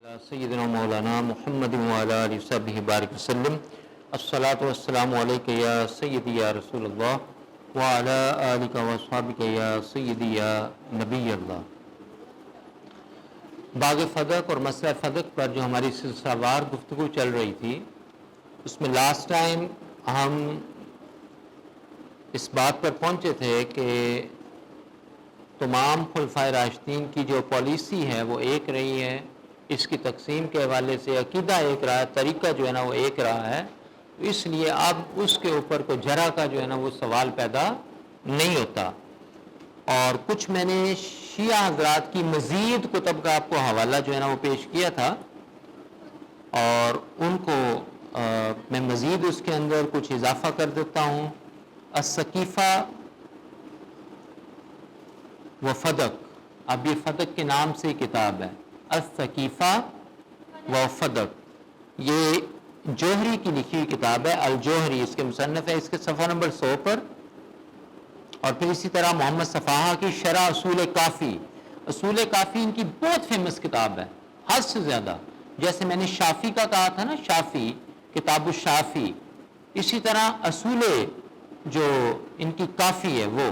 سیدنا مولانا محمد وعلی آلہ وصحبہ بارک وسلم الصلاۃ والسلام علیک یا سیدی یا رسول اللہ وعلی آلک واصحابک یا سیدی یا نبی اللہ۔ باغ فدق اور مسئلہ فدق پر جو ہماری سلسلہ وار گفتگو چل رہی تھی، اس میں لاسٹ ٹائم ہم اس بات پر پہنچے تھے کہ تمام خلفائے راشدین کی جو پالیسی ہے وہ ایک رہی ہے، اس کی تقسیم کے حوالے سے عقیدہ ایک رہا ہے، طریقہ جو ہے نا وہ ایک رہا ہے، اس لیے اب اس کے اوپر کوئی جرا کا جو ہے نا وہ سوال پیدا نہیں ہوتا۔ اور کچھ میں نے شیعہ حضرات کی مزید کتب کا آپ کو حوالہ جو ہے نا وہ پیش کیا تھا، اور ان کو میں مزید اس کے اندر کچھ اضافہ کر دیتا ہوں۔ السقیفہ و فدق، اب یہ فدق کے نام سے کتاب ہے، السقیفہ و فدق، یہ جوہری کی لکھی ہوئی کتاب ہے، الجوہری اس کے مصنف ہے، اس کے صفحہ نمبر 100 پر۔ اور پھر اسی طرح محمد صفحہ کی شرح اصول کافی، اصول کافی ان کی بہت فیمس کتاب ہے، حد سے زیادہ۔ جیسے میں نے شافی کا کہا تھا نا، شافی کتاب الشافی، اسی طرح اصول جو ان کی کافی ہے وہ،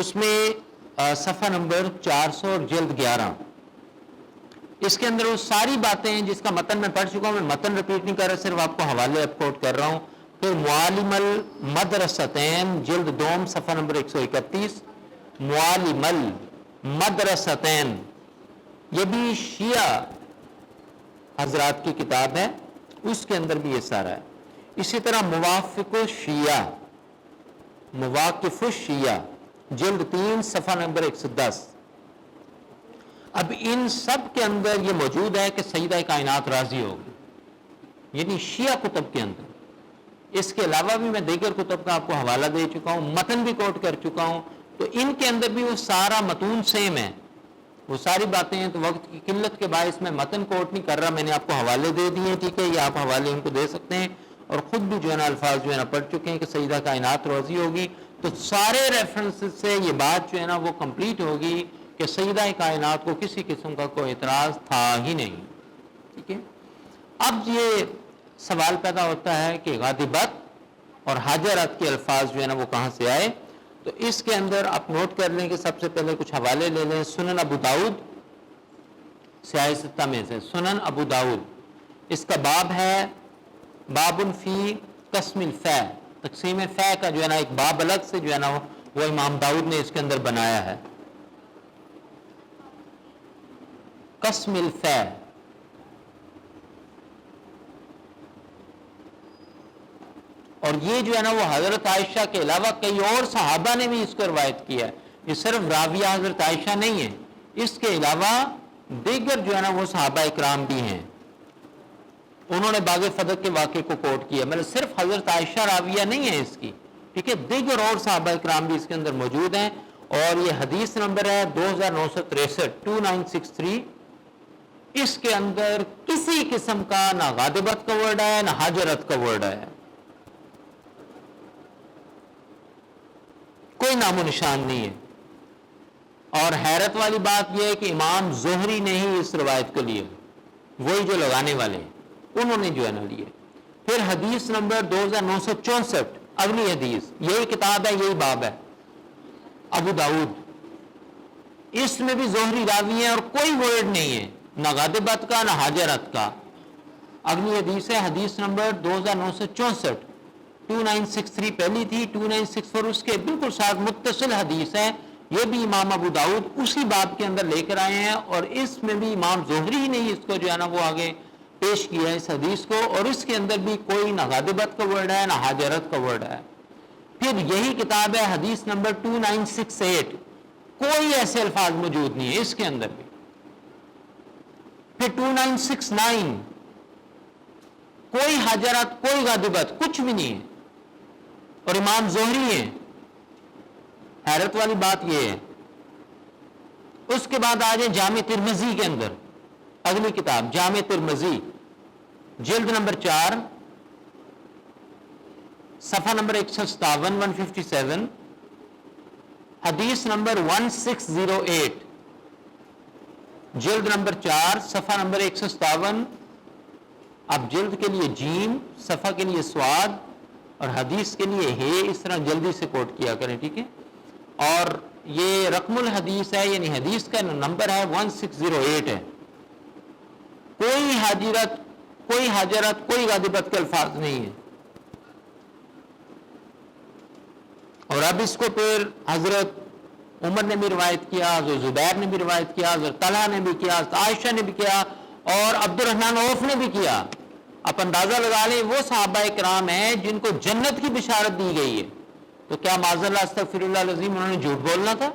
اس میں صفحہ نمبر 400 اور جلد 11، اس کے اندر وہ ساری باتیں ہیں جس کا متن میں پڑھ چکا ہوں، میں متن ریپیٹ نہیں کر رہا، صرف آپ کو حوالے اب کوٹ کر رہا ہوں۔ پھر معالم المدرستین جلد دوم صفحہ نمبر 131، معالم المدرستین، یہ بھی شیعہ حضرات کی کتاب ہے، اس کے اندر بھی یہ سارا ہے۔ اسی طرح موافق الشیعہ، مواقف الشیعہ جلد 3 صفحہ نمبر 110۔ اب ان سب کے اندر یہ موجود ہے کہ سیدہ کائنات راضی ہوگی، یعنی شیعہ کتب کے اندر۔ اس کے علاوہ بھی میں دیگر کتب کا آپ کو حوالہ دے چکا ہوں، متن بھی کوٹ کر چکا ہوں، تو ان کے اندر بھی وہ سارا متون سیم ہے، وہ ساری باتیں ہیں۔ تو وقت کی قلت کے باعث میں متن کوٹ نہیں کر رہا، میں نے آپ کو حوالے دے دیے، ٹھیک ہے، یہ آپ حوالے ان کو دے سکتے ہیں، اور خود بھی جو ہے نا الفاظ جو ہے نا پڑھ چکے ہیں کہ سیدہ کائنات راضی ہوگی، تو سارے ریفرنسز سے یہ بات جو ہے نا وہ کمپلیٹ ہوگی کہ سیدہ کائنات کو کسی قسم کا کوئی اعتراض تھا ہی نہیں، ٹھیک ہے۔ اب یہ سوال پیدا ہوتا ہے کہ غاضبت اور حاجرت کے الفاظ جو ہے نا وہ کہاں سے آئے، تو اس کے اندر آپ نوٹ کر لیں کہ سب سے پہلے کچھ حوالے لے لیں۔ سنن ابو داؤد، سیاہ ستہ میں سے سنن ابو داؤد، اس کا باب ہے باب فی قسم الفے، تقسیم فے کا جو ہے نا ایک باب الگ سے جو ہے نا وہ امام داؤد نے اس کے اندر بنایا ہے۔ قسم الفے، اور یہ جو ہے نا وہ حضرت عائشہ کے علاوہ کئی اور صحابہ نے بھی اس کو روایت کیا ہے، یہ صرف راویہ حضرت عائشہ نہیں ہے، اس کے علاوہ دیگر جو ہے نا وہ صحابہ اکرام بھی ہیں، انہوں نے باغ فدق کے واقعے کو کوٹ کیا، مطلب صرف حضرت عائشہ راویہ نہیں ہے اس کی، ٹھیک ہے، دیگر اور صحابہ اکرام بھی اس کے اندر موجود ہیں۔ اور یہ حدیث نمبر ہے 2963، 2963، اس کے اندر کسی قسم کا نہ غاضبت کا ورڈ ہے نہ حاجرت کا ورڈ ہے، کوئی نام و نشان نہیں ہے۔ اور حیرت والی بات یہ ہے کہ امام زہری نے ہی اس روایت کو لیے، وہی جو لگانے والے ہیں انہوں نے جو ہے نا لیے۔ پھر حدیث نمبر 2964، اگلی حدیث، یہی کتاب ہے، یہی باب ہے، ابو داؤد، اس میں بھی زہری راوی ہے اور کوئی ورڈ نہیں ہے، نہ غاضبت کا نہ حاجرت کا۔ اگلی حدیث ہے حدیث نمبر 2964، 2963 پہلی تھی، 2964 اس کے بالکل ساتھ متصل حدیث ہے، یہ بھی امام ابو داؤد اسی باب کے اندر لے کر آئے ہیں، اور اس میں بھی امام زہری ہی نہیں اس کو جو ہے نا وہ آگے پیش کیا ہے اس حدیث کو، اور اس کے اندر بھی کوئی نہ غاضبت کا ورڈ ہے نہ حاجرت کا ورڈ ہے۔ پھر یہی کتاب ہے حدیث نمبر 2968، کوئی ایسے الفاظ موجود نہیں ہے اس کے اندر بھی۔ پھر 2969، کوئی حاجرت کوئی غاضبت کچھ بھی نہیں ہے، اور امام زہری ہیں، حیرت والی بات یہ ہے۔ اس کے بعد آ جائیں جامع ترمذی کے اندر، اگلی کتاب جامع ترمذی جلد نمبر 4 صفحہ نمبر 157، 157، حدیث نمبر 1608، جلد نمبر 4 صفحہ نمبر 157. اب جلد کے لیے جیم، صفحہ کے لیے سواد اور حدیث کے لیے ہے، اس طرح جلدی سے کوٹ کیا کریں، ٹھیک ہے. اور یہ رقم الحدیث ہے، یعنی حدیث کا نمبر ہے 1608 ہے. کوئی حاجرت، کوئی حاجرت، کوئی غادبت کے الفاظ نہیں ہے. اور اب اس کو پھر حضرت عمر نے بھی روایت کیا، حضرت زبیر نے بھی روایت کیا، حضرت طلحہ نے بھی کیا، حضرت عائشہ نے بھی کیا اور عبد الرحمن عوف نے بھی کیا. آپ اندازہ لگا لیں وہ صحابہ کرام ہیں جن کو جنت کی بشارت دی گئی ہے. تو کیا معاذ اللہ استغفر اللہ العظیم انہوں نے جھوٹ بولنا تھا؟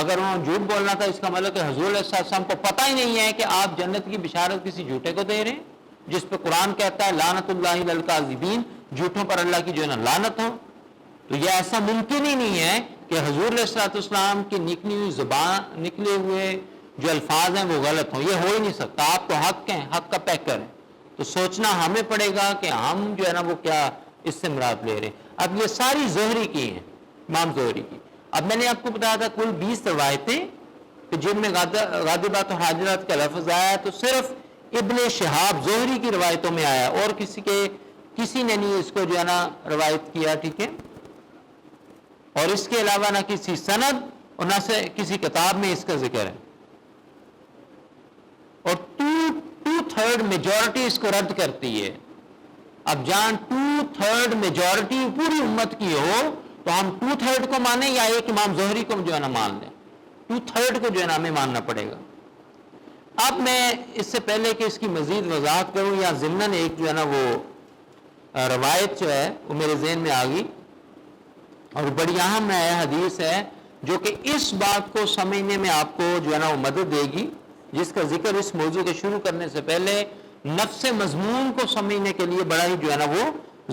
اگر انہوں نے جھوٹ بولنا تھا اس کا مطلب کہ حضور علیہ السلام کو پتہ ہی نہیں ہے کہ آپ جنت کی بشارت کسی جھوٹے کو دے رہے ہیں، جس پہ قرآن کہتا ہے لعنت اللہ علی الکاذبین، جھوٹوں پر اللہ کی جو ہے نا لعنت ہو. تو یہ ایسا ممکن ہی نہیں ہے کہ حضور علیہ السلام کی نکلی ہوئی زبان، نکلے ہوئے جو الفاظ ہیں وہ غلط ہوں. یہ ہو ہی نہیں سکتا. آپ تو حق ہیں، حق کا پیکر ہے. تو سوچنا ہمیں پڑے گا کہ ہم جو ہے نا وہ کیا اس سے مراد لے رہے ہیں. اب یہ ساری زہری کی ہیں، امام زہری کی. اب میں نے آپ کو بتایا تھا کل 20 روایتیں کہ جن میں غادبات اور حاجرات کا لفظ آیا تو صرف ابن شہاب زہری کی روایتوں میں آیا، اور کسی نے نہیں اس کو جو ہے نا روایت کیا، ٹھیک ہے. اور اس کے علاوہ نہ کسی سند اور نہ سے کسی کتاب میں اس کا ذکر ہے. اور 2/3 میجورٹی اس کو رد کرتی ہے. اب جان 2/3 میجورٹی پوری امت کی ہو تو ہم 2/3 کو مانیں یا ایک امام زہری کو جو ہے نا مان لیں؟ 2/3 کو جو ہے نا ہمیں ماننا پڑے گا. اب میں اس سے پہلے کہ اس کی مزید وضاحت کروں یا ضمناً ایک جو ہے نا وہ روایت جو ہے وہ میرے ذہن میں آ گئی اور بڑی اہم ہے، حدیث ہے جو کہ اس بات کو سمجھنے میں آپ کو جو ہے نا وہ مدد دے گی، جس کا ذکر اس موضوع کے شروع کرنے سے پہلے نفس مضمون کو سمجھنے کے لیے بڑا ہی جو ہے نا وہ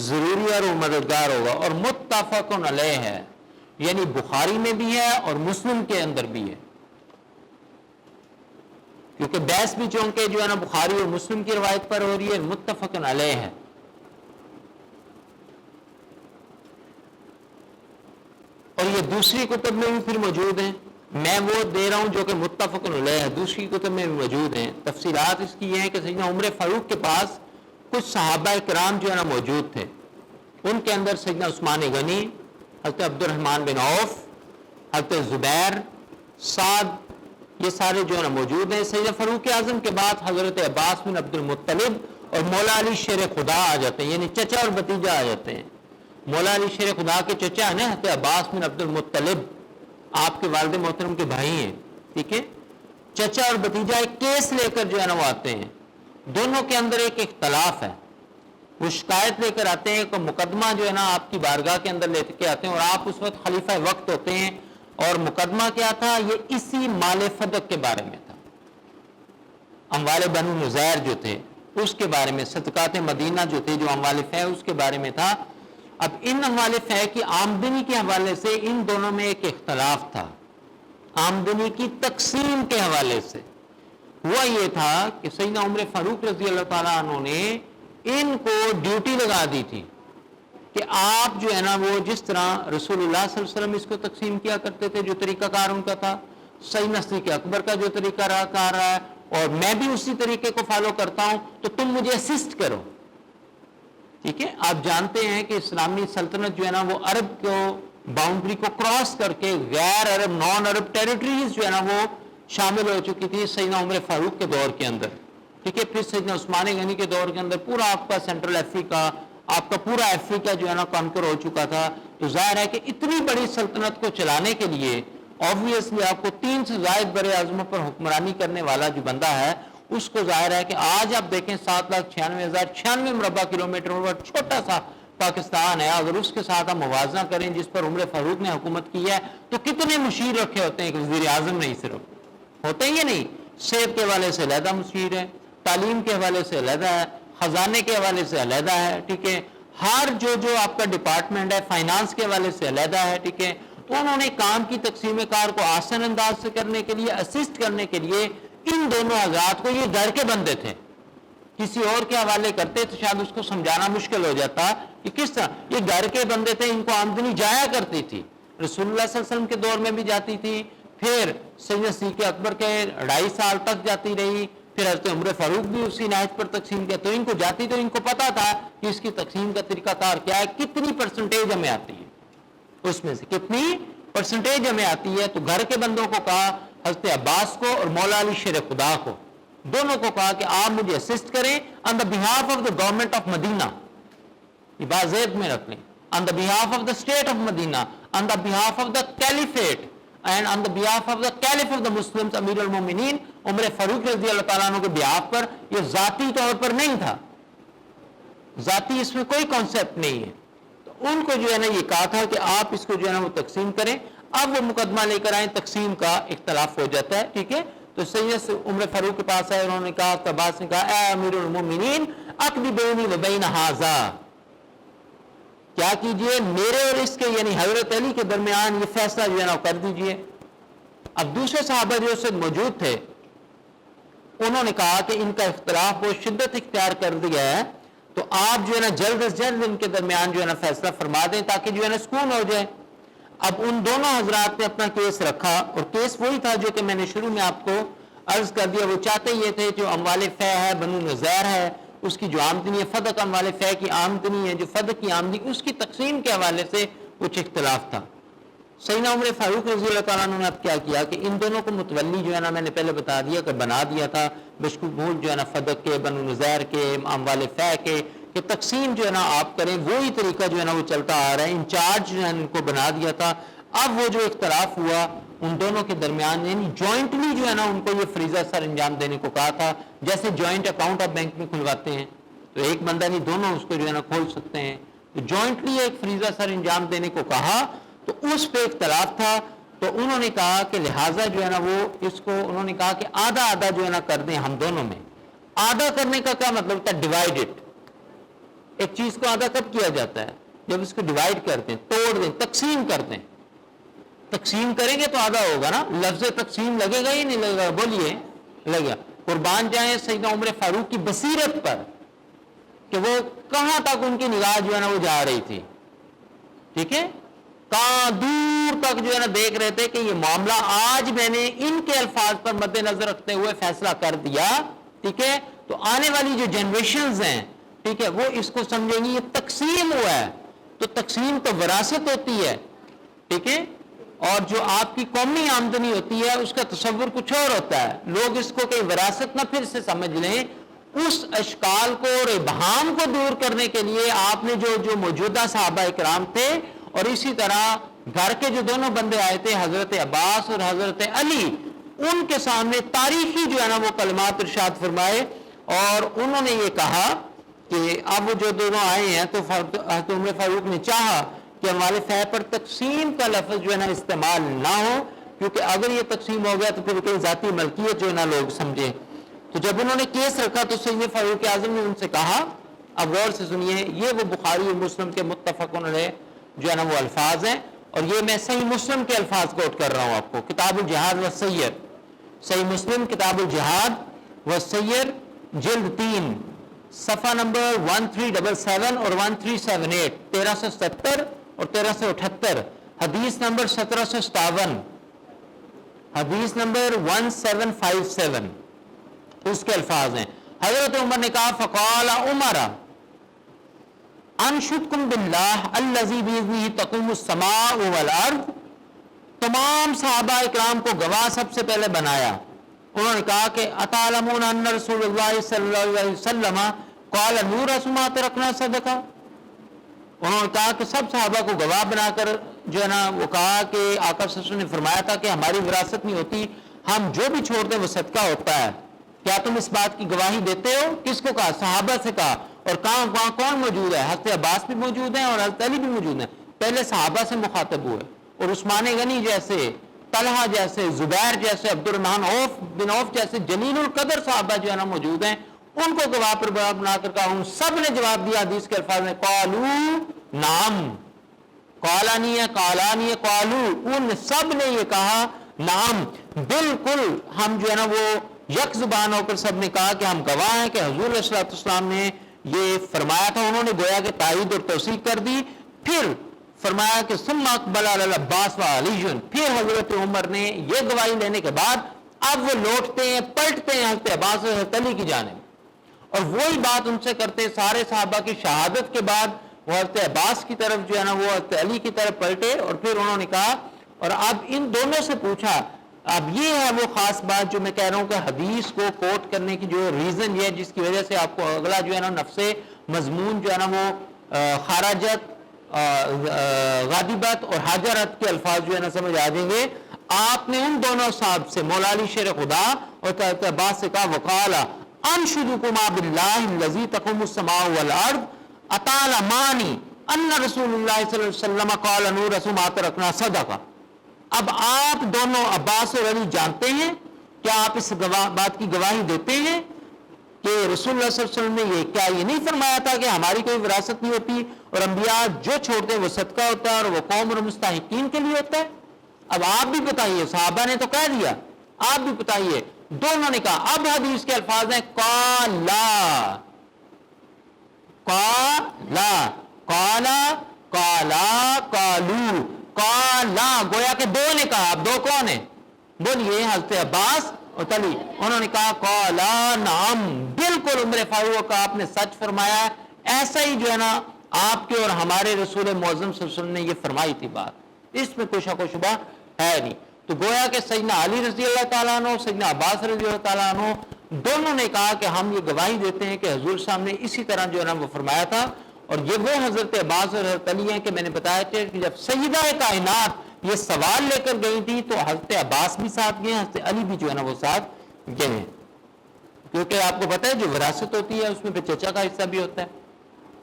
ضروری اور وہ مددگار ہوگا. اور متفق علیہ ہے، یعنی بخاری میں بھی ہے اور مسلم کے اندر بھی ہے، کیونکہ بحث بھی چونکہ جو ہے نا بخاری اور مسلم کی روایت پر ہو رہی ہے. متفق علیہ ہے. اور یہ دوسری کتب میں بھی پھر موجود ہیں. میں وہ دے رہا ہوں جو کہ متفق علیہ ہے، دوسری کتب میں بھی موجود ہیں. تفصیلات اس کی یہ ہیں کہ سیدنا عمر فاروق کے پاس کچھ صحابہ کرام جو ہے نا موجود تھے. ان کے اندر سیدنا عثمان غنی، حضرت عبد الرحمن بن عوف، حضرت زبیر، سعد، یہ سارے جو ہے نا موجود ہیں. سیدنا فاروق اعظم کے بعد حضرت عباس بن عبد المطلب اور مولا علی شیر خدا آ جاتے ہیں، یعنی چچا اور بھتیجا آ جاتے ہیں. مولا علی شیر خدا کے چچا ہیں حضرت عباس بن عبد المطلب، آپ کے والد محترم کے بھائی ہیں، ٹھیک ہے. چچا اور بھتیجا ایک کیس لے کر جو ہے نا وہ آتے ہیں. دونوں کے اندر ایک اختلاف ہے. وہ شکایت لے کر آتے ہیں، کوئی مقدمہ جو ہے نا آپ کی بارگاہ کے اندر لے کے آتے ہیں، اور آپ اس وقت خلیفہ وقت ہوتے ہیں. اور مقدمہ کیا تھا؟ یہ اسی مال فدق کے بارے میں تھا، اموال بنو نزیر جو تھے اس کے بارے میں، صدقات مدینہ جو تھے، جو اموال فے اس کے بارے میں تھا. اب ان اموال فے کی آمدنی کے حوالے سے ان دونوں میں ایک اختلاف تھا. آمدنی کی تقسیم کے حوالے سے ہوا یہ تھا کہ سیدنا عمر فاروق رضی اللہ تعالیٰ عنہ نے ان کو ڈیوٹی لگا دی تھی کہ آپ جو ہے نا وہ جس طرح رسول اللہ صلی اللہ علیہ وسلم اس کو تقسیم کیا کرتے تھے، جو طریقہ کار ان کا تھا، سیدنا صدیق اکبر کا جو طریقہ کار رہا ہے، اور میں بھی اسی طریقے کو فالو کرتا ہوں، تو تم مجھے اسسٹ کرو. ٹھیک ہے. آپ جانتے ہیں کہ اسلامی سلطنت جو ہے نا وہ عرب کو باؤنڈری کو کراس کر کے غیر عرب، نان عرب ٹیریٹریز جو ہے نا وہ شامل ہو چکی تھی سیدنا عمر فاروق کے دور کے اندر. ٹھیک ہے. پھر سیدنا عثمان غنی کے دور کے اندر پورا آپ کا سینٹرل افریقہ، آپ کا پورا افریقہ جو ہے نا کانکر ہو چکا تھا. تو ظاہر ہے کہ اتنی بڑی سلطنت کو چلانے کے لیے آبویسلی آپ کو 3 سے زائد بر اعظموں پر حکمرانی کرنے والا جو بندہ ہے اس کو ظاہر ہے کہ آج آپ دیکھیں 7,96,096 مربع کلومیٹر پر چھوٹا سا پاکستان ہے. اگر اس کے ساتھ ہم موازنہ کریں جس پر عمر فاروق نے حکومت کی ہے تو کتنے مشیر رکھے ہوتے ہیں کہ وزیر اعظم نہیں صرف ہوتے ہیں، یہ نہیں، صحت کے حوالے سے علیحدہ مشیر ہے، تعلیم کے حوالے سے علیحدہ ہے، خزانے کے حوالے سے علیحدہ ہے. ٹھیک ہے. ہر جو آپ کا ڈپارٹمنٹ ہے، فائنانس کے حوالے سے علیحدہ ہے. ٹھیک ہے. تو انہوں نے کام کی تقسیم کار کو آسان انداز سے کرنے کے لیے، اسسٹ کرنے کے لیے ان دونوں حضرات کو، یہ گھر کے بندے تھے، کسی اور کے حوالے کرتے تو شاید اس کو سمجھانا مشکل ہو جاتا کہ کس طرح یہ گھر کے بندے تھے، ان کو آمدنی جایا کرتی تھی. رسول اللہ صلی اللہ علیہ وسلم کے دور میں بھی جاتی تھی، پھر سیدنا صدیق اکبر کے 2.5 سال تک جاتی رہی، پھر حضرت عمر فاروق بھی اسی نہج پر تقسیم کیا، تو ان کو جاتی تو ان کو پتا تھا کہ اس کی تقسیم کا طریقہ کار کیا ہے، کتنی پرسنٹیج ہمیں آتی ہے، اس میں سے کتنی پرسنٹیج ہمیں آتی ہے. تو گھر کے بندوں کو کہا، حضرت عباس کو اور مولا علی شیر خدا کو، دونوں کو کہا کہ آپ مجھے اسسٹ کریں on the behalf of the government of Medina, یہ بات ذہن میں رکھ لیں، on the behalf of the state of Medina, on the behalf of the caliphate and on the behalf of the caliph of the Muslims امیر المومنین Umar فاروق رضی اللہ تعالیٰ عنہ کے بہاف پر. یہ ذاتی طور پر نہیں تھا، ذاتی اس میں کوئی کانسیپٹ نہیں ہے. تو ان کو جو ہے نا یہ کہا تھا کہ آپ اس کو جو ہے نا وہ تقسیم کریں. اب وہ مقدمہ لے کر آئیں، تقسیم کا اختلاف ہو جاتا ہے، ٹھیک ہے. تو سید عمر فاروق کے پاس آئے، انہوں نے کہا، عباس نے کہا اے امیر المومنین اقض بینی و بین ھذا، کیا کیجئے میرے اور اس کے یعنی حضرت علی کے درمیان یہ فیصلہ جو ہے نا کر دیجئے. اب دوسرے صحابہ جو سے موجود تھے انہوں نے کہا کہ ان کا اختلاف بہت شدت اختیار کر دیا ہے، تو آپ جو ہے نا جلد از جلد ان کے درمیان جو ہے نا فیصلہ فرما دیں تاکہ جو ہے نا سکون ہو جائے. اب ان دونوں حضرات نے اپنا کیس رکھا، اور کیس وہی تھا جو کہ میں نے شروع میں آپ کو عرض کر دیا. وہ چاہتے یہ تھے جو اموال فے ہے، بنو نظیر ہے، اس کی جو آمدنی ہے، فدق اموال فے کی آمدنی ہے، جو فدق کی آمدنی اس کی تقسیم کے حوالے سے کچھ اختلاف تھا. سیدنا عمر فاروق رضی اللہ تعالیٰ عنہ نے اب کیا کیا کہ ان دونوں کو متولی جو ہے نا میں نے پہلے بتا دیا کہ بنا دیا تھا بشکول جو ہے نا فدق کے، بنو نظیر کے، اموال فے کے، کہ تقسیم جو ہے نا آپ کریں. وہی طریقہ جو ہے نا وہ چلتا آ رہا ہے. انچارج جو ہے ان کو بنا دیا تھا. اب وہ جو اختلاف ہوا ان دونوں کے درمیان، یعنی جوائنٹلی جو ہے نا ان کو یہ فریضہ سر انجام دینے کو کہا تھا. جیسے جوائنٹ اکاؤنٹ آپ بینک میں کھلواتے ہیں تو ایک بندہ نہیں، دونوں اس کو جو ہے نا کھول سکتے ہیں. تو جوائنٹلی ایک فریضہ سر انجام دینے کو کہا، تو اس پہ اختلاف تھا. تو انہوں نے کہا کہ لہٰذا جو ہے نا وہ اس کو انہوں نے کہا کہ آدھا آدھا جو ہے نا کر دیں ہم دونوں میں. آدھا کرنے کا کیا مطلب تھا؟ ڈیوائڈڈ. ایک چیز کو آدھا کب کیا جاتا ہے؟ جب اس کو ڈیوائڈ کرتے ہیں، توڑ دیں، تقسیم کرتے ہیں. تقسیم کریں گے تو آدھا ہوگا نا. لفظ تقسیم لگے گا ہی نہیں لگے گا؟ بولیے لگے گا. قربان جائیں سیدنا عمر فاروق کی بصیرت پر کہ وہ کہاں تک ان کی نگاہ جو ہے نا وہ جا رہی تھی، ٹھیک ہے، کہاں دور تک جو ہے نا دیکھ رہے تھے کہ یہ معاملہ آج میں نے ان کے الفاظ پر مد نظر رکھتے ہوئے فیصلہ کر دیا، ٹھیک ہے، تو آنے والی جو جنریشنز ہیں، ٹھیک ہے، وہ اس کو سمجھیں گی یہ تقسیم ہوا ہے. تو تقسیم تو وراثت ہوتی ہے، ٹھیک ہے، اور جو آپ کی قومی آمدنی ہوتی ہے اس کا تصور کچھ اور ہوتا ہے. لوگ اس کو کہ وراثت نہ پھر سے سمجھ لیں. اس اشکال کو اور ابہام کو دور کرنے کے لیے آپ نے جو موجودہ صحابہ اکرام تھے اور اسی طرح گھر کے جو دونوں بندے آئے تھے حضرت عباس اور حضرت علی، ان کے سامنے تاریخی جو ہے نا وہ کلمات ارشاد فرمائے. اور انہوں نے یہ کہا کہ اب وہ جو دونوں آئے ہیں تو حضرت عمر فاروق نے چاہا کہ ہمارے فے پر تقسیم کا لفظ جو ہے نا استعمال نہ ہو، کیونکہ اگر یہ تقسیم ہو گیا تو پھر کوئی ذاتی ملکیت جو ہے نا لوگ سمجھیں. تو جب انہوں نے کیس رکھا تو سیدنا فاروق اعظم نے ان سے کہا، اب غور سے سنیے، یہ وہ بخاری اور مسلم کے متفقون علیہ جو ہے نا وہ الفاظ ہیں، اور یہ میں صحیح مسلم کے الفاظ کوٹ کر رہا ہوں آپ کو. کتاب الجہاد والسیر، صحیح مسلم کتاب الجہاد والسیر جلد 3 صفحہ نمبر 1377 اور 1378، 1370 اور 1378، حدیث نمبر 1757، حدیث نمبر 1757، اس کے الفاظ ہیں. حضرت عمر نے کہا فقال عمر انشدکم باللہ الذی باذنہ تقوم السماء والارض. تمام صحابہ اکرام کو گواہ سب سے پہلے بنایا. انہوں نے کہا کہ اتعلمون ان رسول اللہ صلی اللہ علیہ وسلم قال نور ما ترکنا صدقہ. انہوں نے کہا کہ سب صحابہ کو گواہ بنا کر جو ہے نا وہ کہا کہ آقا صلی اللہ علیہ وسلم نے فرمایا تھا کہ ہماری وراثت نہیں ہوتی، ہم جو بھی چھوڑ دیں وہ صدقہ ہوتا ہے. کیا تم اس بات کی گواہی دیتے ہو؟ کس کو کہا؟ صحابہ سے کہا. اور کہاں وہاں کون موجود ہے؟ حضرت عباس بھی موجود ہیں اور حضرت علی بھی موجود ہیں. پہلے صحابہ سے مخاطب ہوئے، اور عثمان غنی جیسے، طلحہ جیسے، زبیر جیسے، عبد الرحمن عوف بن عوف جیسے جلیل القدر صحابہ جو ہے نا موجود ہیں. ان کو گواہ پر بنا کر کہا. ان سب نے جواب دیا حدیث کے الفاظ میں قالو نعم، قالا نہیں ہے، قالا نہیں ہے، قالو، ان سب نے یہ کہا نعم، بالکل. ہم جو ہے نا وہ یک زبان ہو کر سب نے کہا کہ ہم گواہ ہیں کہ حضور علیہ الصلوۃ والسلام نے یہ فرمایا تھا. انہوں نے گویا کہ تائید اور توثیق کر دی. پھر فرمایا کہ ثم اقبل علی العباس و علی، پھر حضرت عمر نے یہ گواہی لینے کے بعد اب وہ لوٹتے ہیں پلٹتے ہیں حضرت عباس و حضرت علی کی جانب، اور وہی بات ان سے کرتے سارے صحابہ کی شہادت کے بعد وہ حضرت عباس کی طرف جو ہے نا وہ حضرت علی کی طرف پلٹے، اور پھر انہوں نے کہا، اور اب ان دونوں سے پوچھا، اب یہ ہے وہ خاص بات جو میں کہہ رہا ہوں کہ حدیث کو کوٹ کرنے کی جو ریزن یہ جس کی وجہ سے آپ کو اگلا جو ہے نا نفس مضمون جو ہے نا وہ خارجت، غادبت اور حاجرت کے الفاظ جو ہے نا سمجھ آ جائیں گے۔ آپ نے ان دونوں صاحب سے مولا علی شیر خدا اور حضرت عباس سے کہا وقالا انشدکما باللہ الذی تقوم السماء والارض اتعلمانی ان رسول اللہ صلی اللہ علیہ وسلم قال نور رسول ما ترکنا صدقہ۔ اب آپ دونوں عباس اور علی جانتے ہیں، کیا آپ اس بات کی گواہی دیتے ہیں کہ رسول اللہ صلی اللہ علیہ وسلم نے یہ نہیں فرمایا تھا کہ ہماری کوئی وراثت نہیں ہوتی اور انبیاء جو چھوڑتے ہیں وہ صدقہ ہوتا ہے اور وہ قوم اور مستحقین کے لیے ہوتا ہے؟ اب آپ بھی بتائیے، صحابہ نے تو کہہ دیا، آپ بھی بتائیے۔ دونوں نے کہا، اب حدیث کے الفاظ ہیں قالا قالا قالا قالا قالو قالا، گویا کہ دو نے کہا، اب دو کون ہیں؟ بولیے، حضرت عباس اور علی۔ انہوں نے کہا قالا نعم، بالکل عمر فاروق کا آپ نے سچ فرمایا، ایسا ہی جو ہے نا آپ کے اور ہمارے رسول معظم صلی اللہ علیہ وسلم نے یہ فرمائی تھی بات، اس میں کوئی شک و شبہ ہے نہیں۔ تو گویا کہ سیدنا علی رضی اللہ تعالیٰ عنہ، سیدنا عباس رضی اللہ تعالیٰ عنہ دونوں نے کہا کہ ہم یہ گواہی دیتے ہیں کہ حضور صاحب نے اسی طرح جو ہے نا وہ فرمایا تھا، اور یہ وہ حضرت عباس اور حضرت علی ہیں کہ میں نے بتایا تھا کہ جب سیدہ کائنات یہ سوال لے کر گئی تھی تو حضرت عباس بھی ساتھ گئے، حضرت علی بھی جو ہے نا وہ ساتھ گئے ہیں، کیونکہ آپ کو پتہ ہے جو وراثت ہوتی ہے اس میں پھر چچا کا حصہ بھی ہوتا ہے،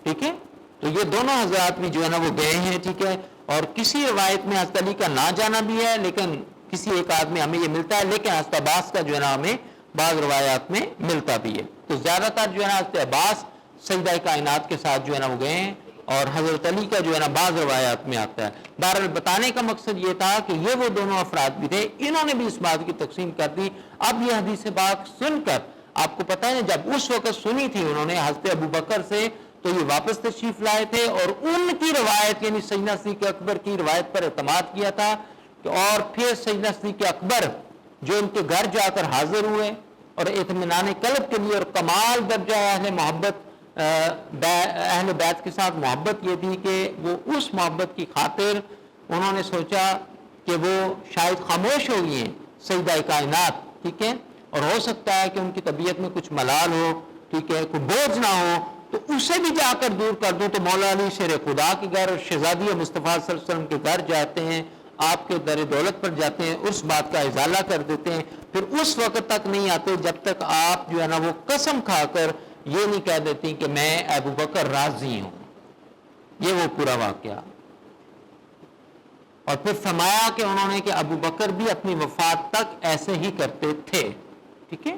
ٹھیک ہے؟ تو یہ دونوں حضرات بھی جو ہے نا وہ گئے ہیں، ٹھیک ہے؟ اور کسی روایت میں حضرت علی کا نہ جانا بھی ہے، لیکن کسی ایک آدمی ہمیں یہ ملتا ہے، لیکن حضرت عباس کا جو ہے نا ہمیں بعض روایات میں ملتا بھی ہے۔ تو زیادہ تر جو ہے نا حضرت عباس سیدہ کائنات کے ساتھ جو ہے نا وہ گئے ہیں، اور حضرت علی کا جو ہے نا بعض روایات میں آتا ہے۔ بہرحال بتانے کا مقصد یہ تھا کہ یہ وہ دونوں افراد بھی تھے، انہوں نے بھی اس بات کی تقسیم کر دی۔ اب یہ حدیث پاک سن کر آپ کو پتہ ہے جب اس وقت سنی تھی انہوں نے حضرت ابو بکر سے تو یہ واپس تشریف لائے تھے، اور ان کی روایت یعنی سیدنا صدیق اکبر کی روایت پر اعتماد کیا تھا، اور پھر سیدنا صدیق اکبر جو ان کے گھر جا کر حاضر ہوئے اور اطمینان قلب کے لیے، اور کمال درجہ اہل محبت اہل بیت کے ساتھ محبت یہ تھی کہ وہ اس محبت کی خاطر انہوں نے سوچا کہ وہ شاید خاموش ہو گئی ہیں سیدہ کائنات، ٹھیک ہے، اور ہو سکتا ہے کہ ان کی طبیعت میں کچھ ملال ہو، ٹھیک ہے، کوئی بوجھ نہ ہو، تو اسے بھی جا کر دور کر دوں۔ تو مولا علی شیر خدا کے گھر اور شہزادی مصطفیٰ صلی اللہ علیہ وسلم کے گھر جاتے ہیں، آپ کے در دولت پر جاتے ہیں، اس بات کا ازالہ کر دیتے ہیں، پھر اس وقت تک نہیں آتے جب تک آپ جو ہے نا وہ قسم کھا کر یہ نہیں کہہ دیتی کہ میں ابو بکر راضی ہوں۔ یہ وہ پورا واقعہ، اور پھر فرمایا کہ انہوں نے کہ ابو بکر بھی اپنی وفات تک ایسے ہی کرتے تھے، ٹھیک ہے۔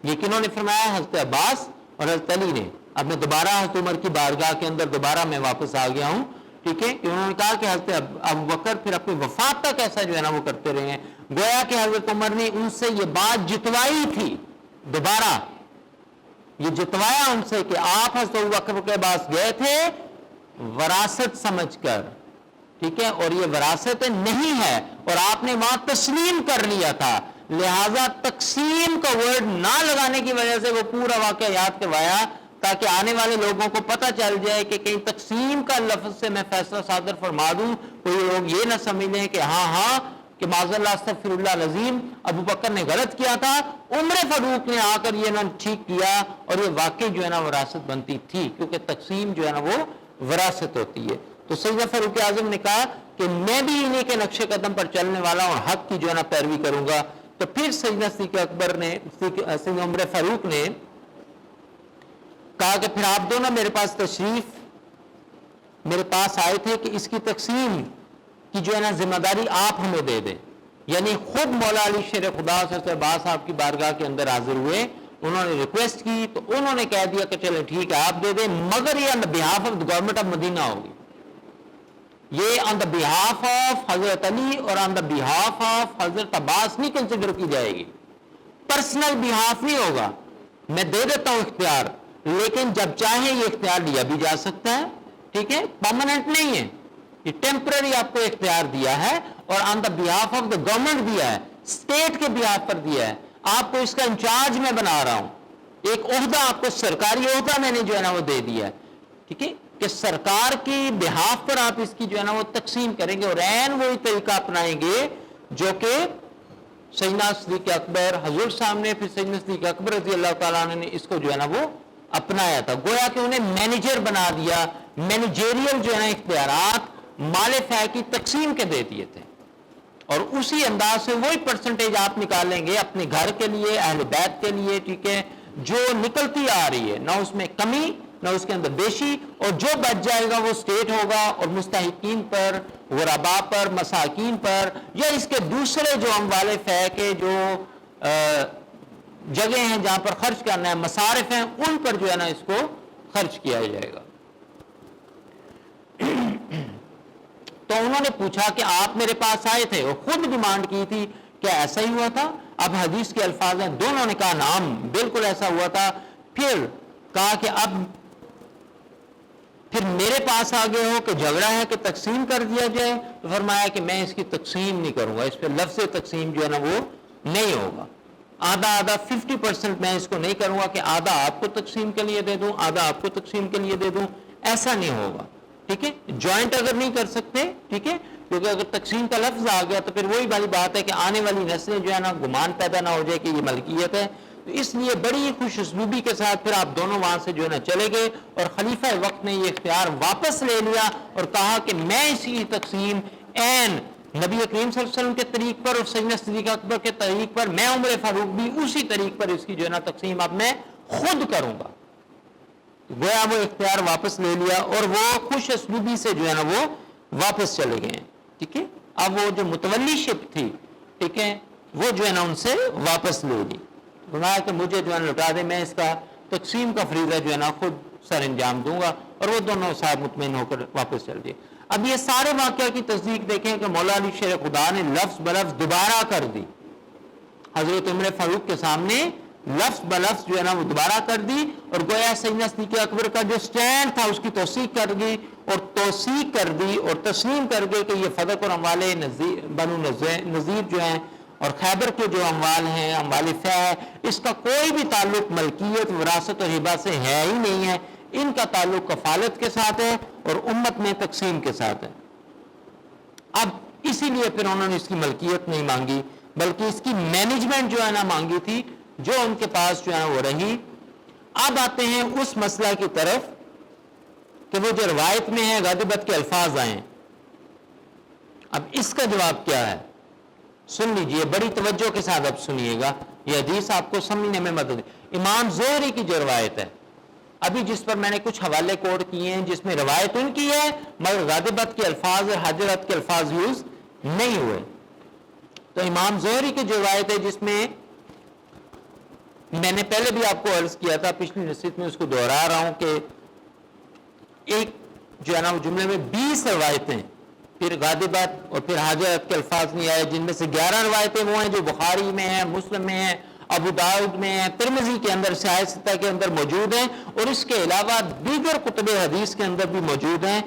یہ کنہوں نے فرمایا؟ حضرت عباس اور حضرت علی نے۔ اب میں دوبارہ حضرت عمر کی بارگاہ کے اندر دوبارہ میں واپس آ گیا ہوں، ٹھیک ہے، کہ انہوں نے کہا کہ حضرت ابو بکر پھر اپنی وفات تک ایسا جو ہے نا وہ کرتے رہے ہیں، گویا کہ حضرت عمر نے ان سے یہ بات جتوائی تھی، دوبارہ یہ جتوایا ان سے کہ آپ حضرت ابو بکر کے پاس گئے تھے وراثت سمجھ کر، ٹھیک ہے، اور یہ وراثت نہیں ہے، اور آپ نے وہاں تسلیم کر لیا تھا، لہذا تقسیم کا ورڈ نہ لگانے کی وجہ سے وہ پورا واقعہ یاد کروایا تاکہ آنے والے لوگوں کو پتہ چل جائے کہ کہیں تقسیم کا لفظ سے میں فیصلہ صادر فرما دوں، کوئی لوگ یہ نہ سمجھ لیں کہ ہاں کہ معاذ اللہ استغفر اللہ العظیم ابو بکر نے غلط کیا تھا، عمر فاروق نے آ کر یہ نہ ٹھیک کیا، اور یہ واقعی جو ہے نا وراثت بنتی تھی، کیونکہ تقسیم جو ہے نا وہ وراثت ہوتی ہے۔ تو سیدنا فاروق اعظم نے کہا کہ میں بھی انہی کے نقش قدم پر چلنے والا ہوں اور حق کی جو ہے نا پیروی کروں گا۔ تو پھر سیدنا صدیق اکبر نے سیدنا عمر فاروق نے کہا کہ پھر آپ دونوں میرے پاس تشریف میرے پاس آئے تھے کہ اس کی تقسیم کی جو ہے نا ذمہ داری آپ ہمیں دے دیں، یعنی خود مولا علی شیر خدا حضرت عباس صاحب کی بارگاہ کے اندر حاضر ہوئے، انہوں نے ریکویسٹ کی تو انہوں نے کہہ دیا کہ چلے ٹھیک ہے آپ دے دیں، مگر یہ آن the behalf of government of مدینہ ہوگی، یہ آن دا بہاف آف حضرت علی اور آن دا بہاف آف حضرت عباس نہیں کنسیڈر کی جائے گی، پرسنل بہاف نہیں ہوگا، میں دے دیتا ہوں اختیار، لیکن جب چاہے یہ اختیار لیا بھی جا سکتا ہے، ٹھیک ہے، پرماننٹ نہیں ہے، یہ ٹیمپرری آپ کو اختیار دیا ہے اور آن دا بیہاف آف دا گورنمنٹ دیا ہے, اسٹیٹ کے بیہاف پر دیا ہے. آپ کو اس کا انچارج میں بنا رہا ہوں, ایک عہدہ آپ کو, سرکاری عہدہ میں نے جو ہے نا وہ دے دیا ہے, ٹھیک ہے, کہ سرکار کی بہاف پر آپ اس کی جو ہے نا وہ تقسیم کریں گے, اور عین وہی طریقہ اپنائیں گے جو کہ سیدنا صدیق اکبر حضور سامنے, پھر سیدنا صدیق اکبر رضی اللہ تعالیٰ عنہ نے اس کو جو ہے نا وہ اپنایا تھا. گویا کہ انہیں مینیجر بنا دیا, مینیجریل جو ہے نا اختیارات مال فیع کی تقسیم کے دے دیے تھے, اور اسی انداز سے وہی پرسنٹیج آپ نکالیں گے اپنے گھر کے لیے, اہل بیت کے لیے, ٹھیک ہے, جو نکلتی آ رہی ہے, نہ اس میں کمی نہ اس کے اندر بیشی, اور جو بچ جائے گا وہ اسٹیٹ ہوگا, اور مستحقین پر, غرباء پر, مساکین پر, یا اس کے دوسرے جو اموال فیع کے جو جگہ ہیں جہاں پر خرچ کرنا ہے, مصارف ہیں, ان پر جو ہے نا اس کو خرچ کیا جائے گا. تو انہوں نے پوچھا کہ آپ میرے پاس آئے تھے اور خود ڈیمانڈ کی تھی, کیا ایسا ہی ہوا تھا؟ اب حدیث کے الفاظ ہیں, دونوں نے کہا نعم, بالکل ایسا ہوا تھا. پھر کہا کہ اب پھر میرے پاس آ گئے ہو کہ جھگڑا ہے کہ تقسیم کر دیا جائے, تو فرمایا کہ میں اس کی تقسیم نہیں کروں گا, اس پہ لفظ تقسیم جو ہے نا وہ نہیں ہوگا. آدھا آدھا 50% میں اس کو نہیں کروں گا کہ آدھا آپ کو تقسیم کے لیے دے دوں, آدھا آپ کو تقسیم کے لیے دے دوں, ایسا نہیں ہوگا, ٹھیک ہے. جوائنٹ اگر نہیں کر سکتے, ٹھیک ہے, کیونکہ اگر تقسیم کا لفظ آ گیا تو پھر وہی والی بات ہے کہ آنے والی نسلیں جو ہے نا گمان پیدا نہ ہو جائے کہ یہ ملکیت ہے. تو اس لیے بڑی خوش اسلوبی کے ساتھ پھر آپ دونوں وہاں سے جو ہے نا چلے گئے, اور خلیفہ وقت نے یہ اختیار واپس لے لیا اور کہا کہ میں اسی تقسیم عین نبی کریم صلی اللہ علیہ وسلم کے طریق پر اور سیدنا صدیق اکبر کے طریق پر, میں عمر فاروق بھی اسی طریق پر اس کی جو ہے نا تقسیم اب میں خود کروں گا. گویا وہ اختیار واپس لے لیا اور وہ خوش اسلوبی سے جو ہے نا وہ واپس چلے گئے, ٹھیک ہے. اب وہ جو متولی شپ تھی, ٹھیک ہے, وہ جو ہے نا ان سے واپس لے لی, فرمایا کہ مجھے جو ہے نا لوٹا دے, میں اس کا تقسیم کا فریضہ جو ہے نا خود سر انجام دوں گا. اور وہ دونوں صاحب مطمئن ہو کر واپس چل دیے. اب یہ سارے واقعہ کی تصدیق دیکھیں کہ مولا علی شیر خدا نے لفظ بلفظ دوبارہ کر دی, حضرت عمر فاروق کے سامنے لفظ بلفظ جو ہے نا وہ دوبارہ کر دی, اور گویا سیدنا صدیق اکبر کا جو سٹینڈ تھا اس کی توثیق کر دی, اور توثیق کر دی اور تسلیم کر گئے کہ یہ فدق اور اموال بنو نذیر جو ہیں اور خیبر کے جو اموال ہیں, اموال فیع ہے, اس کا کوئی بھی تعلق ملکیت, وراثت اور ہبہ سے ہے ہی نہیں ہے. ان کا تعلق کفالت کے ساتھ ہے اور امت میں تقسیم کے ساتھ ہے. اب اسی لیے پھر انہوں نے اس کی ملکیت نہیں مانگی بلکہ اس کی مینجمنٹ جو ہے نا مانگی تھی, جو ان کے پاس جو ہے نا وہ رہی. اب آتے ہیں اس مسئلہ کی طرف کہ وہ جو روایت میں ہے غضبت کے الفاظ آئیں. اب اس کا جواب کیا ہے, سن لیجئے بڑی توجہ کے ساتھ, اب سنیے گا, یہ حدیث آپ کو سمجھنے میں مدد. امام زہری کی جو روایت ہے ابھی, جس پر میں نے کچھ حوالے کوڈ کیے ہیں, جس میں روایت ان کی ہے مگر غضبت کے الفاظ اور حجرت کے الفاظ یوز نہیں ہوئے. تو امام زہری کی جو روایت ہے, جس میں میں نے پہلے بھی آپ کو عرض کیا تھا, پچھلی نصیحت میں اس کو دوہرا رہا ہوں کہ ایک جو ہے نا وہ جملے میں 20 روایتیں, پھر غاضبت اور پھر حاجت کے الفاظ نہیں آئے, جن میں سے 11 روایتیں وہ ہیں جو بخاری میں ہیں, مسلم میں ہیں, ابو داؤد میں ہیں, ترمذی کے اندر, صحیح ستہ کے اندر موجود ہیں, اور اس کے علاوہ دیگر کتب حدیث کے اندر بھی موجود ہیں.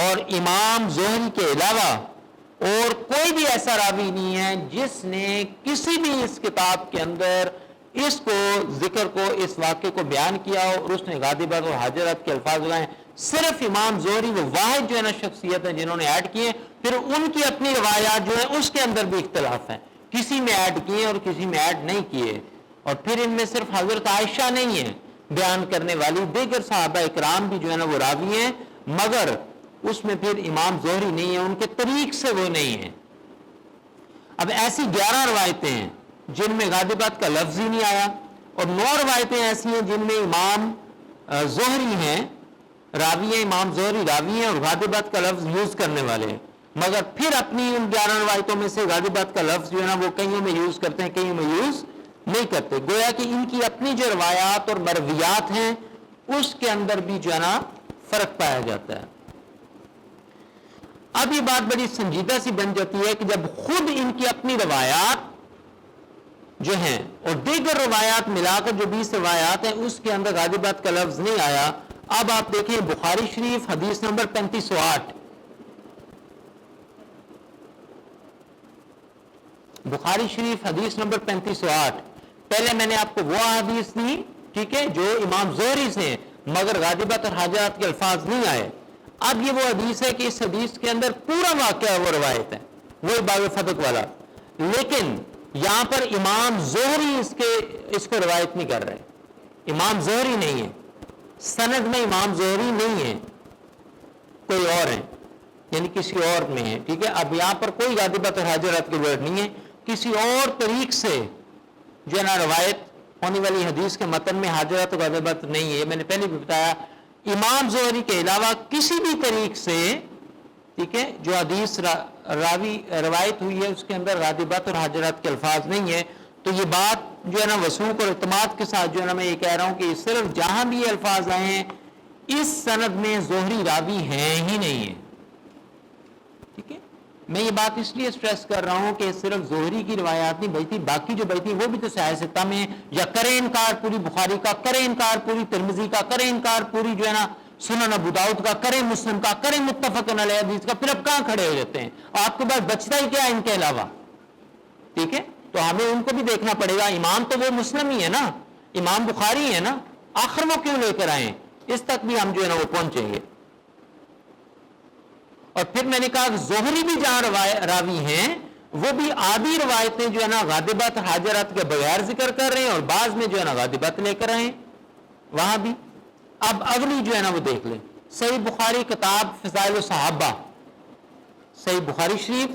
اور امام زہری کے علاوہ اور کوئی بھی ایسا راوی نہیں ہے جس نے کسی بھی اس کتاب کے اندر اس کو ذکر کو, اس واقعے کو بیان کیا ہو اور اس نے غاضبت اور حاجرت کے الفاظ لگائے. صرف امام زہری وہ واحد جو ہے نا شخصیت ہے جنہوں نے ایڈ کیے. پھر ان کی اپنی روایات جو ہیں اس کے اندر بھی اختلاف ہیں, کسی میں ایڈ کیے اور کسی میں ایڈ نہیں کیے. اور پھر ان میں صرف حضرت عائشہ نہیں ہے بیان کرنے والی, دیگر صحابہ اکرام بھی جو ہے نا وہ راوی ہیں, مگر اس میں پھر امام زہری نہیں ہے, ان کے طریق سے وہ نہیں ہے. اب ایسی 11 روایتیں ہیں جن میں غاضبت کا لفظ ہی نہیں آیا, اور 9 روایتیں ایسی ہیں جن میں امام زہری ہیں راوی ہیں, امام زہری راوی ہیں اور غاضبت کا لفظ یوز کرنے والے ہیں, مگر پھر اپنی ان 11 روایتوں میں سے غاضبت کا لفظ جو ہے نا وہ کئیوں میں یوز کرتے ہیں, کئیوں میں یوز نہیں کرتے. گویا کہ ان کی اپنی جو روایات اور مرویات ہیں اس کے اندر بھی جو ہے نا فرق پایا جاتا ہے. اب یہ بات بڑی سنجیدہ سی بن جاتی ہے کہ جب خود ان کی اپنی روایات جو ہیں اور دیگر روایات ملا کر جو 20 روایات ہیں اس کے اندر غاضبت کا لفظ نہیں آیا. اب آپ دیکھیں بخاری شریف حدیث نمبر 3508, بخاری شریف حدیث نمبر 3508. پہلے میں نے آپ کو وہ حدیث دی ٹھیک ہے جو امام زہری سے ہیں مگر غادبات اور حاجرات کے الفاظ نہیں آئے. اب یہ وہ حدیث ہے کہ اس حدیث کے اندر پورا واقعہ وہ روایت ہے وہ باب فدق والا, لیکن یہاں پر امام زہری اس کو روایت نہیں کر رہے. امام زہری نہیں ہے, سند میں امام زہری نہیں ہے, کوئی اور ہے یعنی کسی اور میں ہے ٹھیک ہے. اب یہاں پر کوئی غادبات اور حاجرات کے ورڈ نہیں ہے, کسی اور طریق سے جو ہے نا روایت ہونے والی حدیث کے متن میں حاجرات و غادبات نہیں ہے. میں نے پہلے بھی بتایا امام زہری کے علاوہ کسی بھی طریق سے ٹھیک ہے جو حدیث روایت ہوئی ہے اس کے اندر غادبات اور حاجرات کے الفاظ نہیں ہے. تو یہ بات جو ہے نا وثوق اور اعتماد کے ساتھ جو ہے نا میں یہ کہہ رہا ہوں کہ صرف جہاں بھی یہ الفاظ آئے ہیں اس سند میں زہری راوی ہیں ہی نہیں ہے. ٹھیک ہے, میں یہ بات اس لیے سٹریس کر رہا ہوں کہ صرف زہری کی روایات نہیں بچتی, باقی جو بچتی وہ بھی تو صحیح ستہ میں یا کرے انکار پوری بخاری کا, کرے انکار پوری ترمذی کا, کرے انکار پوری جو ہے نا سنن ابو داؤد کا, کرے مسلم کا, کرے متفق علیہ حدیث کا, پھر اب کہاں کھڑے ہو جاتے ہیں؟ آپ کے پاس بچتا ہی کیا ان کے علاوہ؟ ٹھیک ہے, تو ہمیں ان کو بھی دیکھنا پڑے گا. امام تو وہ مسلم ہی ہے نا, امام بخاری ہے نا, آخر وہ کیوں لے کر آئے؟ اس تک بھی ہم جو ہے نا وہ پہنچیں گے. اور پھر میں نے کہا کہ زہری بھی جہاں راوی ہیں وہ بھی آدھی روایتیں جو ہے نا غادبات حاجرات کے بغیر ذکر کر رہے ہیں اور بعض میں جو ہے نا غادبات لے کر آئے ہیں وہاں بھی. اب اگلی جو ہے نا وہ دیکھ لیں, صحیح بخاری کتاب فضائل الصحابہ, صحیح بخاری شریف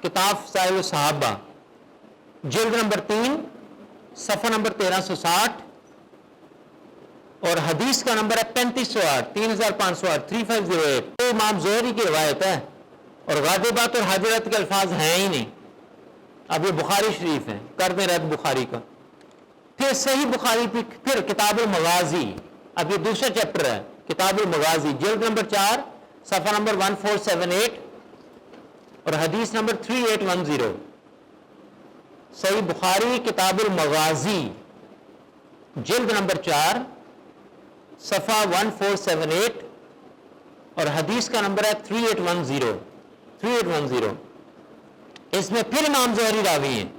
کتاب فضائل الصحابہ جلد نمبر 3 صفحہ نمبر 1360 اور حدیث کا نمبر ہے 3508 3508 3508. تو امام زہری کی روایت ہے اور غادبات اور حاجرات کے الفاظ ہیں ہی نہیں. اب یہ بخاری شریف ہے, کر دیں رد بخاری کا. پھر صحیح بخاری پھر کتاب المغازی, اب یہ دوسرا چیپٹر ہے کتاب المغازی جلد نمبر 4 صفحہ نمبر 1478 اور حدیث نمبر 3810. صحیح بخاری کتاب المغازی جلد نمبر 4 صفحہ 1478 اور حدیث کا نمبر ہے 3810. اس میں پھر امام زہری راوی ہیں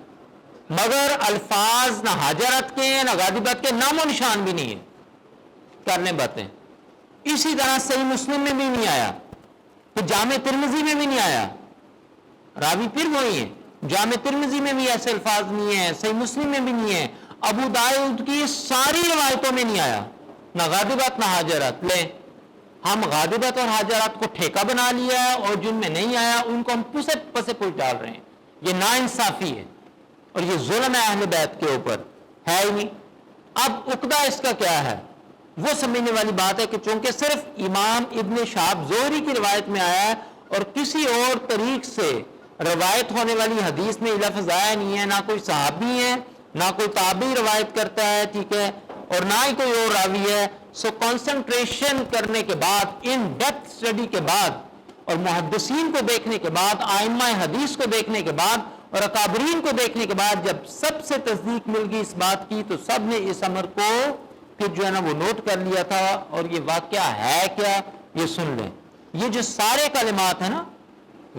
مگر الفاظ نہ حاجرات کے ہیں نہ غادبات کے, نام و نشان بھی نہیں ہے, کرنے باتیں. اسی طرح صحیح مسلم میں بھی نہیں آیا, پھر جامع ترمذی میں بھی نہیں آیا, راوی پھر وہی ہیں. جامع ترمذی میں بھی ایسے الفاظ نہیں ہیں, صحیح مسلم میں بھی نہیں ہے, ابو داؤد کی ساری روایتوں میں نہیں آیا نہ غادبات نہ حاجرات. لیں ہم غادبات اور حاجرات کو ٹھیکہ بنا لیا ہے اور جن میں نہیں آیا ان کو ہم پسے پوچھ ڈال رہے ہیں. یہ ناانصافی ہے اور یہ ظلم ہے اہل بیت کے اوپر, ہے ہی نہیں. اب عقدہ اس کا کیا ہے؟ وہ سمجھنے والی بات ہے کہ چونکہ صرف امام ابن شہاب زہری کی روایت میں آیا ہے اور کسی اور طریق سے روایت ہونے والی حدیث میں لفظ آیا نہیں ہے, نہ کوئی صحابی ہے نہ کوئی تابعی روایت کرتا ہے ٹھیک ہے, اور نہ ہی کوئی اور راوی ہے. سو کنسنٹریشن کرنے کے بعد, ان ڈیپتھ اسٹڈی کے بعد اور محدثین کو دیکھنے کے بعد, ائمہ حدیث کو دیکھنے کے بعد اور اکابرین کو دیکھنے کے بعد جب سب سے تصدیق مل گئی اس بات کی تو سب نے اس امر کو پھر جو ہے نا وہ نوٹ کر لیا تھا. اور یہ واقعہ ہے کیا یہ سن لیں. یہ جو سارے کلمات ہیں نا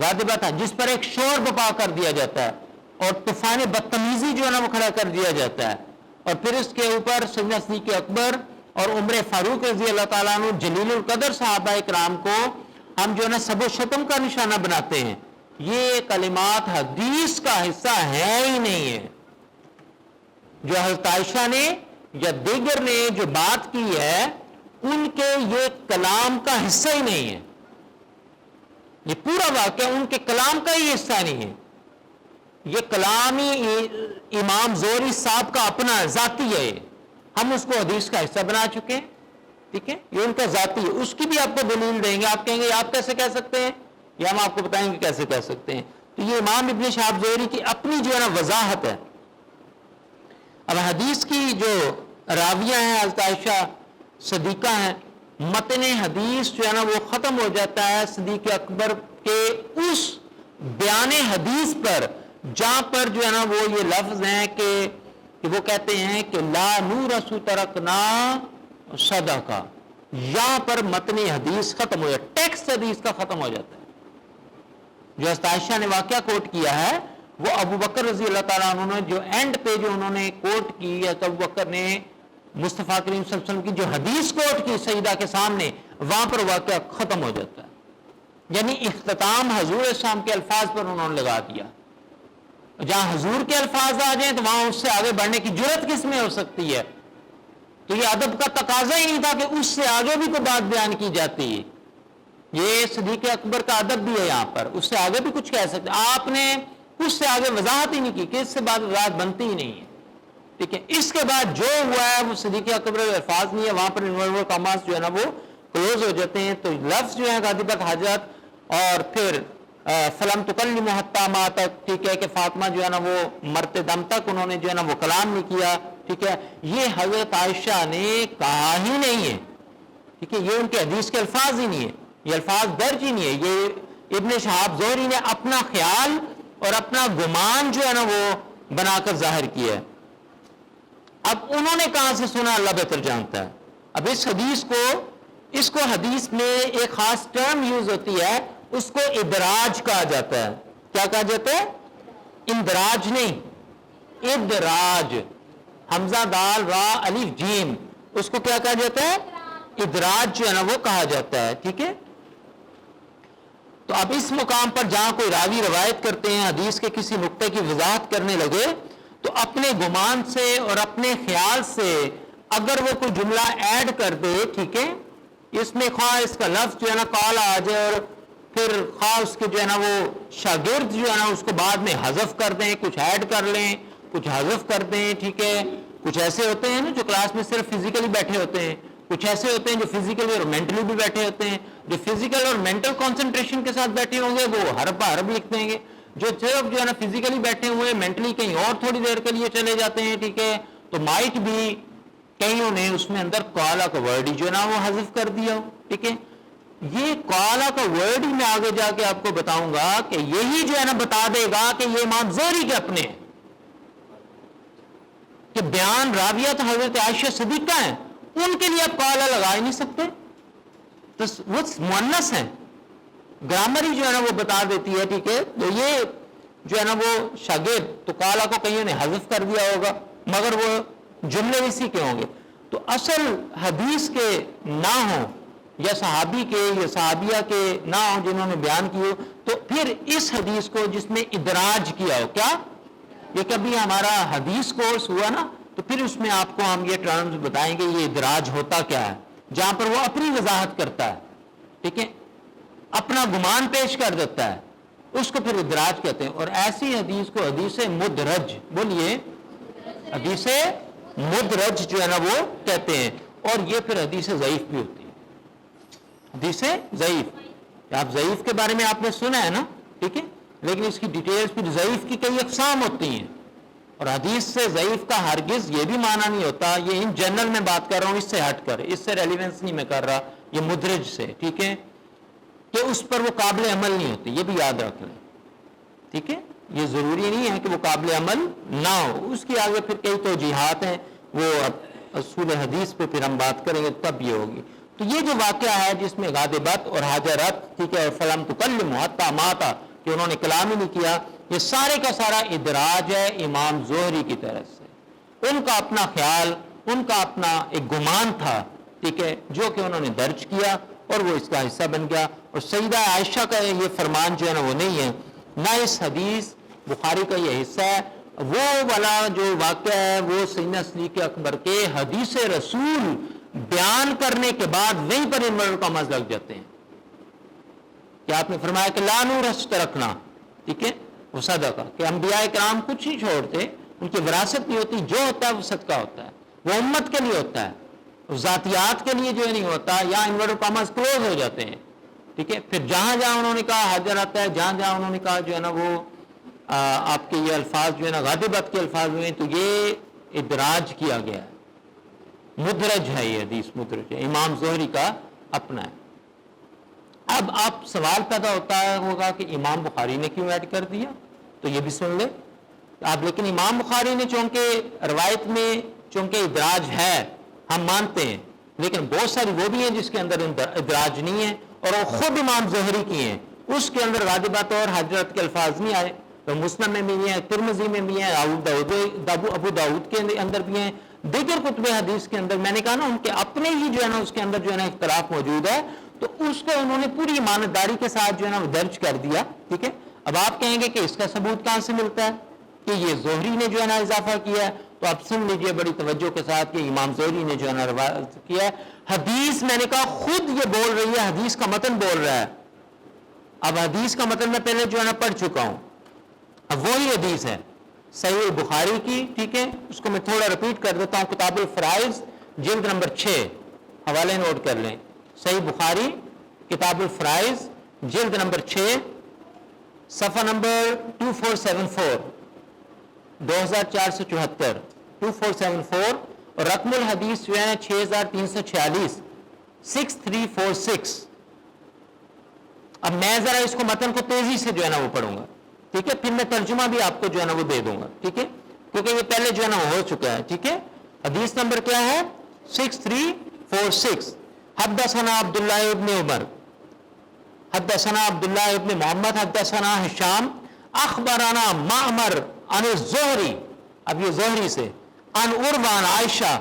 غادبات جس پر ایک شور بپا کر دیا جاتا ہے اور طوفان بدتمیزی جو ہے نا وہ کھڑا کر دیا جاتا ہے, اور پھر اس کے اوپر سیدنا صدیق اکبر اور عمر فاروق رضی اللہ تعالیٰ عنہ جلیل القدر صحابہ کرام کو ہم جو ہے نا سب و شتم کا نشانہ بناتے ہیں, یہ کلمات حدیث کا حصہ ہے ہی نہیں ہے. جو حضرت عائشہ نے یا دیگر نے جو بات کی ہے ان کے یہ کلام کا حصہ ہی نہیں ہے. یہ پورا واقعہ ان کے کلام کا ہی حصہ نہیں ہے. یہ کلام ہی امام زہری صاحب کا اپنا ذاتی ہے, ہم اس کو حدیث کا حصہ بنا چکے ہیں. ٹھیک ہے, یہ ان کا ذاتی ہے. اس کی بھی آپ کو دلیل دیں گے, آپ کہیں گے آپ کیسے کہہ سکتے ہیں, یا ہم آپ کو بتائیں گے کیسے کہہ سکتے ہیں. تو یہ امام ابن شہاب زہری کی اپنی جو ہے نا وضاحت ہے. اب حدیث کی جو راویہ ہیں حضرت عائشہ صدیقہ ہیں, متن حدیث جو ہے نا وہ ختم ہو جاتا ہے صدیق اکبر کے اس بیان حدیث پر جہاں پر جو ہے نا وہ یہ لفظ ہیں کہ وہ کہتے ہیں کہ لا نورث ترکنا صدقہ. یہاں پر متن حدیث ختم ہو جاتا ہے, ٹیکسٹ حدیث کا ختم ہو جاتا ہے. جو حضرت عائشہ نے واقعہ کوٹ کیا ہے وہ ابو بکر رضی اللہ تعالیٰ عنہ نے جو اینڈ پہ جو انہوں نے کوٹ کی یا تو ابو بکر نے مصطفیٰ کریم صلی اللہ علیہ وسلم کی جو حدیث کوٹ کی سیدہ کے سامنے، وہاں پر واقعہ ختم ہو جاتا ہے، یعنی اختتام حضور اسلام کے الفاظ پر انہوں نے لگا دیا۔ جہاں حضور کے الفاظ آ جائیں تو وہاں اس سے آگے بڑھنے کی جرت کس میں ہو سکتی ہے؟ تو یہ ادب کا تقاضا ہی نہیں تھا کہ اس سے آگے بھی کوئی بات بیان کی جاتی ہے۔ یہ صدیق اکبر کا ادب بھی ہے، یہاں پر اس سے آگے بھی کچھ کہہ سکتے، آپ نے اس سے آگے وضاحت ہی نہیں کی کہ اس سے بعد وضاحت بنتی ہی نہیں ہے، ٹھیک ہے۔ اس کے بعد جو ہوا ہے وہ صدیق اکبر کے الفاظ نہیں ہے، وہاں پر انورول کاماس جو ہے نا وہ کلوز ہو جاتے ہیں، تو لفظ جو ہے غاضبت حاجت اور پھر فلم تکلم حتی ما تک، ٹھیک ہے، کہ فاطمہ جو ہے نا وہ مرتے دم تک انہوں نے جو ہے نا وہ کلام نہیں کیا، ٹھیک ہے، یہ حضرت عائشہ نے کہا ہی نہیں ہے، ٹھیک ہے، یہ ان کے حدیث کے الفاظ ہی نہیں ہے، یہ الفاظ درج ہی نہیں ہے، یہ ابن شہاب زہری نے اپنا خیال اور اپنا گمان جو ہے نا وہ بنا کر ظاہر کیا ہے۔ اب انہوں نے کہاں سے سنا اللہ بہتر جانتا ہے۔ اب اس حدیث کو، اس کو حدیث میں ایک خاص ٹرم یوز ہوتی ہے، اس کو ادراج کہا جاتا ہے۔ کیا کہا جاتا ہے؟ اندراج نہیں، ادراج، حمزہ دال را الف جیم، اس کو کیا کہا جاتا ہے؟ ادراج جو ہے نا وہ کہا جاتا ہے، ٹھیک ہے۔ تو اب اس مقام پر جہاں کوئی راوی روایت کرتے ہیں حدیث کے کسی نقطے کی وضاحت کرنے لگے تو اپنے گمان سے اور اپنے خیال سے اگر وہ کوئی جملہ ایڈ کر دے، ٹھیک ہے، اس میں خواہ اس کا لفظ جو ہے نا قال آ جائے اور پھر خواہ اس کے جو ہے نا وہ شاگرد جو ہے نا اس کو بعد میں حذف کر دیں، کچھ ایڈ کر لیں، کچھ حذف کر دیں، ٹھیک ہے۔ کچھ ایسے ہوتے ہیں نا جو کلاس میں صرف فزیکلی بیٹھے ہوتے ہیں، کچھ ایسے ہوتے ہیں جو فزیکلی اور مینٹلی بھی بیٹھے ہوتے ہیں، جو فزیکل اور مینٹل کانسنٹریشن کے ساتھ بیٹھے ہوں گے وہ حرف بہ حرف لکھ دیں گے، جو صرف جو ہے نا فزیکلی بیٹھے ہوئے مینٹلی کہیں اور تھوڑی دیر کے لیے چلے جاتے ہیں، ٹھیک ہے، تو مائٹ بھی کئیوں نے اس میں اندر قالا کا ورڈ ہی جو ہے نا وہ حذف کر دیا ہو، ٹھیک ہے۔ یہ قالا کا ورڈ ہی میں آگے جا کے آپ کو بتاؤں گا کہ یہی جو ہے نا بتا دے گا کہ یہ امام زہری کے اپنے ہیں، کہ بیان راویت حضرت عائشہ صدیقہ ہیں، ان کے لیے آپ قالا لگا ہی نہیں سکتے، تو وہ مؤنث ہیں، گرامر ہی جو ہے نا وہ بتا دیتی ہے، ٹھیک ہے۔ تو یہ جو ہے نا وہ شاگرد تو قالا کو کئیوں نے حذف کر دیا ہوگا، مگر وہ جملے اسی کے ہوں گے۔ تو اصل حدیث کے نہ ہوں یا صحابی کے یا صحابیہ کے نہ ہوں جنہوں نے بیان کی ہو، تو پھر اس حدیث کو جس میں ادراج کیا ہو، کیا یہ کبھی ہمارا حدیث کورس ہوا نا تو پھر اس میں آپ کو ہم یہ ٹرمز بتائیں گے یہ ادراج ہوتا کیا ہے، جہاں پر وہ اپنی وضاحت کرتا ہے، ٹھیک ہے، اپنا گمان پیش کر دیتا ہے، اس کو پھر ادراج کہتے ہیں۔ اور ایسی حدیث کو حدیث مدرج، بولیے، حدیث مدرج جو ہے نا وہ کہتے ہیں، اور یہ پھر حدیث ضعیف بھی ہوتی ہے، حدیث ضعیف۔ آپ ضعیف کے بارے میں آپ نے سنا ہے نا، ٹھیک ہے، لیکن اس کی ڈیٹیلز پھر ضعیف کی کئی اقسام ہوتی ہیں، اور حدیث سے ضعیف کا ہرگز یہ بھی معنی نہیں ہوتا، یہ ان جنرل میں بات کر رہا ہوں، اس سے ہٹ کر، اس سے ریلیونس نہیں میں کر رہا، یہ مدرج سے، ٹھیک ہے، کہ اس پر وہ قابل عمل نہیں ہوتی، یہ بھی یاد رکھ لیں، ٹھیک ہے۔ یہ ضروری نہیں ہے کہ وہ قابل عمل نہ ہو، اس کی آگے پھر کئی توجیحات ہیں، وہ اصول حدیث پہ پھر ہم بات کریں گے تب یہ ہوگی۔ تو یہ جو واقعہ ہے جس میں غاضبت اور حاجرت، ٹھیک ہے، اور فلم تکلم حتی ماتا، کہ انہوں نے کلام ہی نہیں کیا، یہ سارے کا سارا ادراج ہے امام زہری کی طرف سے، ان کا اپنا خیال، ان کا اپنا ایک گمان تھا، ٹھیک ہے، جو کہ انہوں نے درج کیا اور وہ اس کا حصہ بن گیا۔ اور سیدہ عائشہ کا یہ فرمان جو ہے نا وہ نہیں ہے، نہ اس حدیث بخاری کا یہ حصہ ہے، وہ والا جو واقعہ ہے وہ سیدنا صدیق اکبر کے حدیث رسول بیان کرنے کے بعد وہیں پر انورٹر کا مز لگ جاتے ہیں، کہ آپ نے فرمایا کہ لا نور رکھنا، ٹھیک ہے، وہ صدقہ، کہ انبیاء کرام کچھ نہیں چھوڑتے، ان کی وراثت نہیں ہوتی، جو ہوتا ہے وہ صدقہ ہوتا ہے، وہ امت کے لیے ہوتا ہے، ذاتیات کے لیے جو نہیں ہوتا، یا انورٹر کامرس کلوز ہو جاتے ہیں، ٹھیک ہے۔ پھر جہاں جہاں انہوں نے کہا حاضر آتا ہے، جہاں جہاں انہوں نے کہا جو ہے نا وہ آپ کے یہ الفاظ جو ہے نا غاضبت کے الفاظ ہوئے، تو یہ ادراج کیا گیا ہے، مدرج ہے، یہ حدیث مدرج ہے، امام زہری کا اپنا ہے۔ اب آپ سوال پیدا ہوتا ہوگا کہ امام بخاری نے کیوں ایڈ کر دیا، تو یہ بھی سن لیں آپ، لیکن امام بخاری نے چونکہ روایت میں چونکہ ادراج ہے ہم مانتے ہیں، لیکن بہت ساری وہ بھی ہیں جس کے اندر ادراج نہیں ہے، اور وہ خود امام زہری کی ہیں، اس کے اندر غاضبت اور حاجرت کے الفاظ نہیں آئے، تو مسلم میں بھی ہیں، ترمذی میں بھی ہیں، ابو داؤد کے اندر بھی ہیں، دیگر کتب حدیث کے اندر. میں نے کہا نا ان کے اپنے ہی جو ہے نا اس کے اندر جو ہے نا اختلاف موجود ہے، تو اس کو انہوں نے پوری ایمانداری کے ساتھ جو ہے نا درج کر دیا. ٹھیک ہے. اب آپ کہیں گے کہ اس کا ثبوت کہاں سے ملتا ہے کہ یہ زہری نے جو ہے نا اضافہ کیا ہے؟ تو آپ سن لیجئے بڑی توجہ کے ساتھ کہ امام زہری نے جو ہے نا روایت کیا ہے. حدیث میں نے کہا خود یہ بول رہی ہے، حدیث کا متن بول رہا ہے. اب حدیث کا متن میں پہلے جو ہے نا پڑھ چکا ہوں. اب وہی حدیث ہے صحیح بخاری کی. ٹھیک ہے. اس کو میں تھوڑا رپیٹ کر دیتا ہوں. کتاب الفرائض جلد نمبر 6، حوالے نوٹ کر لیں. صحیح بخاری کتاب الفرائض جلد نمبر 6 صفحہ نمبر 2474 2474 2474 اور رقم الحدیث جو ہے 6346 6346. اب میں ذرا اس کو متن کو تیزی سے جو ہے نا وہ پڑھوں گا. ٹھیک ہے. پھر میں ترجمہ بھی آپ کو جو ہے نا وہ دے دوں گا. ٹھیک ہے. کیونکہ یہ پہلے جو ہے نا ہو چکا ہے. ٹھیک ہے. حدیث نمبر کیا ہے؟ 6346. حدثنا عبداللہ ابن عمر حدثنا عبداللہ ابن محمد حدثنا ہشام اخبرنا معمر عن الزہری. اب یہ زہری سے عن عروہ عائشہ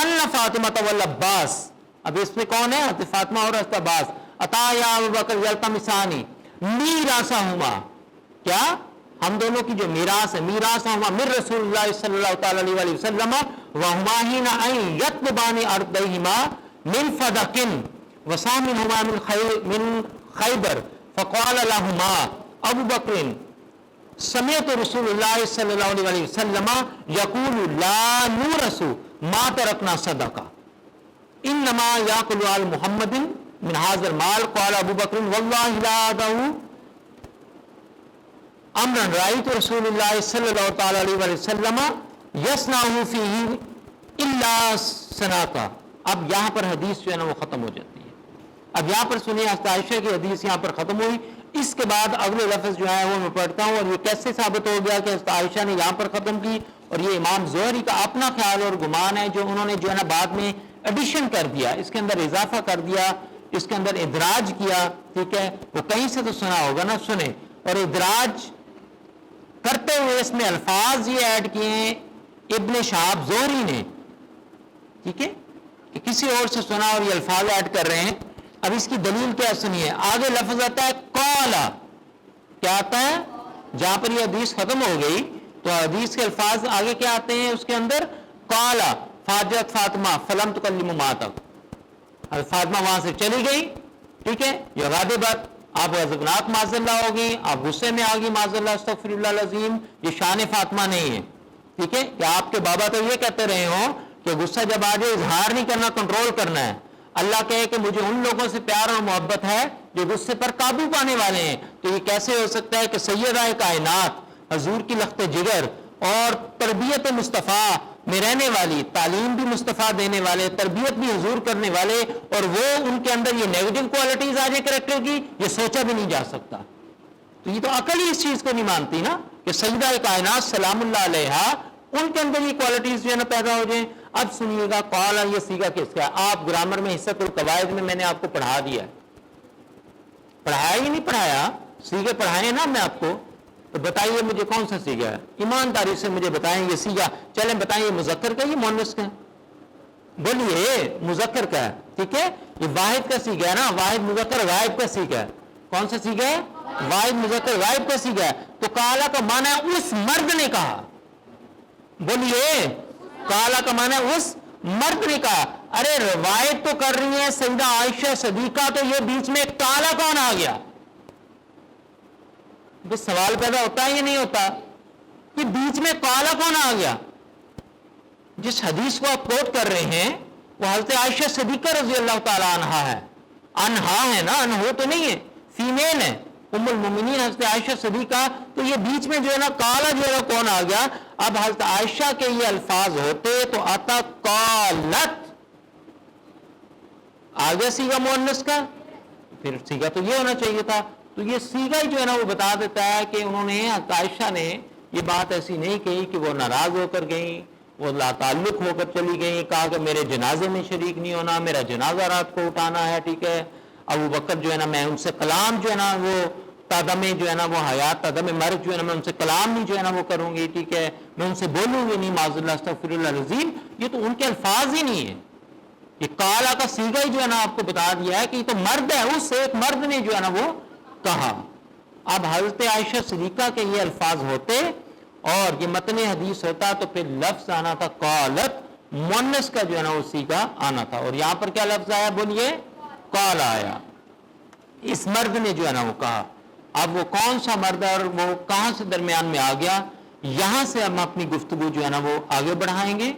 ان فاطمہ والعباس. اب اس میں کون ہے؟ حضرت فاطمہ اور حضرت عباس. عطایا ابوبکر یلتمسانی میراثہما. کیا؟ ہم دونوں کی جو میراث ہے، میراثہما من رسول اللہ صلی اللہ تعالی علیہ وسلم وہما حین ان یطلبان ارضیہما من فدق وسامنہما من خیبر فقال لہما ابو بکر سمعت رسول اللہ صلی اللہ علیہ وسلم یقول لا نورث ما ترکنا صدقہ انما یاکل آل محمد من هذا المال. قال ابو بکر واللہ لا ادعو امرا رأیت رسول اللہ صلی اللہ تعالی علیہ وسلم یصنع فیہ الا صنعتا. اب یہاں پر حدیث جو ہے نا وہ ختم ہو جاتی ہے. اب یہاں پر سنیے حضرت عائشہ کی حدیث یہاں پر ختم ہوئی. اس کے بعد اگلے لفظ جو ہے وہ میں پڑھتا ہوں. اور یہ کیسے ثابت ہو گیا کہ حضرت عائشہ نے یہاں پر ختم کی؟ اور یہ امام زہری کا اپنا خیال اور گمان ہے جو انہوں نے جو ہے نا بعد میں ایڈیشن کر دیا، اس کے اندر اضافہ کر دیا، اس کے اندر ادراج کیا. ٹھیک ہے. وہ کہیں سے تو سنا ہوگا نا، سنیں. اور ادراج کرتے ہوئے اس میں الفاظ یہ ایڈ کیے ہیں ابن شہاب زہری نے. ٹھیک ہے. کہ کسی اور سے سنا اور یہ الفاظ ایڈ کر رہے ہیں. اب اس کی دلیل کیا سنیے. آگے لفظ آتا ہے قالا. کیا آتا ہے؟ جہاں پر یہ حدیث ختم ہو گئی تو حدیث کے الفاظ آگے کیا آتے ہیں اس کے اندر؟ قالا فاجت فاطمہ فلم تکلم ما تک. فاطمہ وہاں سے چلی گئی. ٹھیک ہے. یہ غاضبت، آپ غضبناک معاذ اللہ ہوگی، آپ غصے میں آگی معاذ اللہ استغفر اللہ العظیم. یہ شان فاطمہ نہیں ہے. ٹھیک ہے. کہ آپ کے بابا تو یہ کہتے رہے ہوں کہ غصہ جب آ جائے اظہار نہیں کرنا، کنٹرول کرنا ہے. اللہ کہے کہ مجھے ان لوگوں سے پیار اور محبت ہے جو غصے پر قابو پانے والے ہیں. تو یہ کیسے ہو سکتا ہے کہ سیدہ کائنات حضور کی لخت جگر اور تربیت مصطفیٰ میں رہنے والی، تعلیم بھی مصطفیٰ دینے والے، تربیت بھی حضور کرنے والے، اور وہ ان کے اندر یہ نیگیٹو کوالٹیز آ جائے کریکٹر کی، یہ سوچا بھی نہیں جا سکتا. تو یہ تو عقل ہی اس چیز کو نہیں مانتی نا کہ سیدہ کائنات سلام اللہ علیہا ان کے اندر یہ کوالٹیز جو ہے نا پیدا ہو جائیں. اب سنیے گا قالا یہ سیگا کس کا ہے؟ آپ گرامر میں حصۃ القواعد میں نے آپ کو پڑھا دیا ہے. پڑھایا ہی نہیں پڑھایا؟ سیگے پڑھائے نا میں آپ کو. تو بتائیے مجھے کون سا سیگا ہے؟ ایمانداری سے مجھے بتائیں یہ سیگا. چلیں بتائیں یہ مذکر کا یہ مؤنث کا ہے؟ بولیے. مذکر کا ہے. ٹھیک ہے. یہ واحد کا سیگا ہے نا. واحد مذکر غائب کا سیگا ہے. کون سا سیگا ہے؟ واحد مذکر غائب کا سیگا ہے. تو کالا کا معنی ہے اس مرد نے کہا. بولیے. کالا کا معنی ہے اس مرد نے کہا. ارے روایت تو کر رہی ہیں سیدہ عائشہ صدیقہ، تو یہ بیچ میں کالا کون آ گیا؟ بس سوال پیدا ہوتا ہے یا نہیں ہوتا کہ بیچ میں کالا کون آ گیا؟ جس حدیث کو آپ کوٹ کر رہے ہیں وہ حضرت عائشہ صدیقہ رضی اللہ تعالی عنہا ہے. انہا ہے نا، انہو تو نہیں ہے، فیمیل ہے، ام المومنین حضرت عائشہ صدیقہ. تو یہ بیچ میں جو ہے نا کالا جو ہے کون آ گیا؟ اب حضرت عائشہ کے یہ الفاظ ہوتے تو آتا قالت، آگے سیگا مؤنث کا، پھر سیگا تو یہ ہونا چاہیے تھا. تو یہ سیگا ہی جو ہے نا وہ بتا دیتا ہے کہ انہوں نے حضرت عائشہ نے یہ بات ایسی نہیں کہی کہ وہ ناراض ہو کر گئیں، وہ لا تعلق ہو کر چلی گئیں. کہا کہ میرے جنازے میں شریک نہیں ہونا، میرا جنازہ رات کو اٹھانا ہے. ٹھیک ہے. ابو بکر جو ہے نا میں ان سے کلام جو ہے نا وہ تادم جو ہے نا وہ حیات، تادم مرگ جو ہے نا میں ان سے کلام نہیں جو ہے نا وہ کروں گی، ٹھیک ہے، میں ان سے بولوں گی نہیں، معاذ اللہ استغفر اللہ العظیم، یہ تو ان کے الفاظ ہی نہیں ہے. یہ کالا کا سیگا ہی جو ہے نا آپ کو بتا دیا ہے کہ یہ تو مرد ہے، اس ایک مرد نے جو ہے نا وہ کہا. اب حضرت عائشہ صدیقہ کے یہ الفاظ ہوتے اور یہ متن حدیث ہوتا تو پھر لفظ آنا تھا قالت، مؤنث کا جو ہے نا وہ سیگا آنا تھا، اور یہاں پر کیا لفظ آیا بولیے؟ قال آیا. اس مرد نے جو ہے نا وہ کہا. اب وہ کون سا مرد ہے اور وہ کہاں سے درمیان میں آ گیا، یہاں سے ہم اپنی گفتگو جو ہے نا وہ آگے بڑھائیں گے.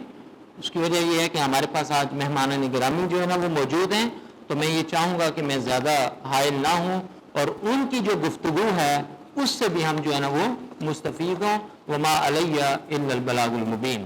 اس کی وجہ یہ ہے کہ ہمارے پاس آج مہمان گرامی جو ہے نا وہ موجود ہیں، تو میں یہ چاہوں گا کہ میں زیادہ حائل نہ ہوں اور ان کی جو گفتگو ہے اس سے بھی ہم جو ہے نا وہ مستفید ہوں. وما علیہ الا البلاغ المبین.